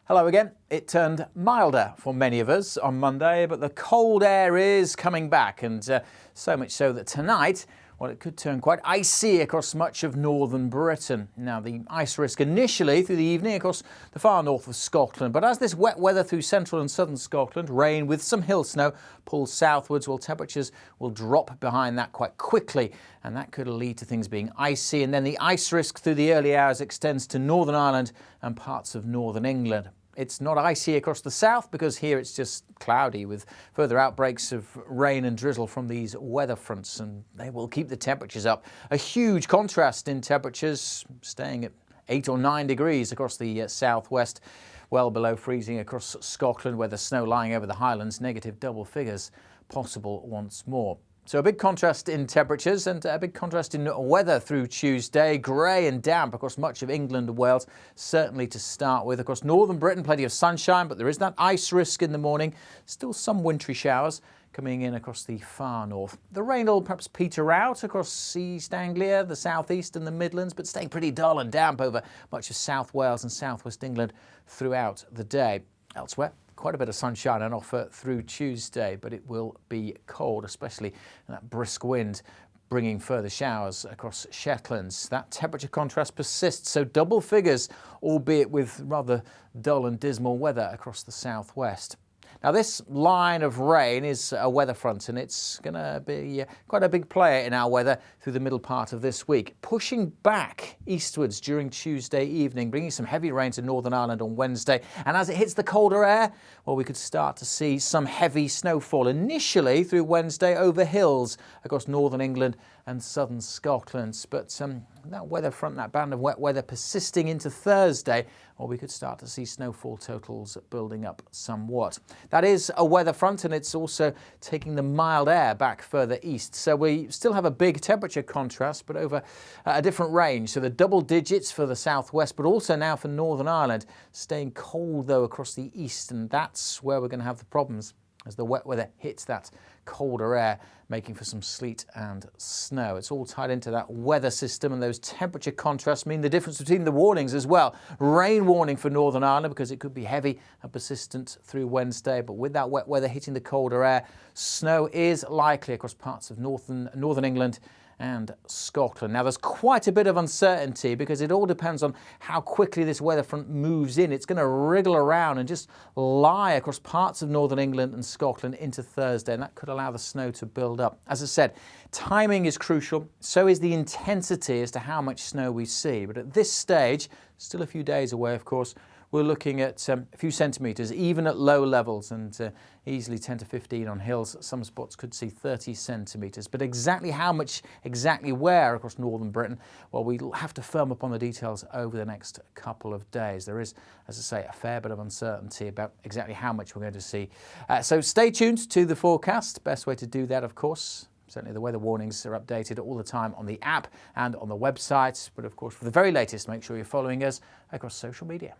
Hello again. It turned milder for many of us on Monday, but the cold air is coming back, and so much so that tonight, well, it could turn quite icy across much of northern Britain. Now, the ice risk initially through the evening across the far north of Scotland, but as this wet weather through central and southern Scotland, rain with some hill snow, pulls southwards, well, temperatures will drop behind that quite quickly, and that could lead to things being icy. And then the ice risk through the early hours extends to Northern Ireland and parts of northern England. It's not icy across the south because here it's just cloudy with further outbreaks of rain and drizzle from these weather fronts, and they will keep the temperatures up. A huge contrast in temperatures, staying at 8 or 9 degrees across the southwest, well below freezing across Scotland, where the snow lying over the highlands, negative double figures possible once more. So a big contrast in temperatures and a big contrast in weather through Tuesday. Grey and damp across much of England and Wales, certainly to start with. Across northern Britain, plenty of sunshine, but there is that ice risk in the morning. Still some wintry showers coming in across the far north. The rain will perhaps peter out across East Anglia, the southeast and the Midlands, but staying pretty dull and damp over much of South Wales and southwest England throughout the day. Elsewhere, quite a bit of sunshine on offer through Tuesday, but it will be cold, especially that brisk wind bringing further showers across Shetlands. That temperature contrast persists, so double figures, albeit with rather dull and dismal weather across the southwest. Now, this line of rain is a weather front, and it's going to be quite a big player in our weather through the middle part of this week, pushing back eastwards during Tuesday evening, bringing some heavy rain to Northern Ireland on Wednesday. And as it hits the colder air, well, we could start to see some heavy snowfall initially through Wednesday over hills across northern England and southern Scotland. But that weather front, that band of wet weather persisting into Thursday, or we could start to see snowfall totals building up somewhat. That is a weather front, and it's also taking the mild air back further east. So we still have a big temperature contrast, but over a different range. So the double digits for the southwest, but also now for Northern Ireland, staying cold though across the east, and that's where we're going to have the problems as the wet weather hits that colder air, making for some sleet and snow. It's all tied into that weather system, and those temperature contrasts mean the difference between the warnings as well. Rain warning for Northern Ireland because it could be heavy and persistent through Wednesday, but with that wet weather hitting the colder air, snow is likely across parts of northern England and Scotland. Now, there's quite a bit of uncertainty because it all depends on how quickly this weather front moves in. It's going to wriggle around and just lie across parts of northern England and Scotland into Thursday, and that could allow the snow to build up. As I said, timing is crucial. So is the intensity as to how much snow we see. But at this stage, still a few days away, of course, we're looking at a few centimetres, even at low levels, and easily 10 to 15 on hills. Some spots could see 30 centimetres. But exactly how much, exactly where across northern Britain, well, we'll have to firm up on the details over the next couple of days. There is, as I say, a fair bit of uncertainty about exactly how much we're going to see. So stay tuned to the forecast. Best way to do that, of course, certainly the weather warnings are updated all the time on the app and on the website. But of course, for the very latest, make sure you're following us across social media.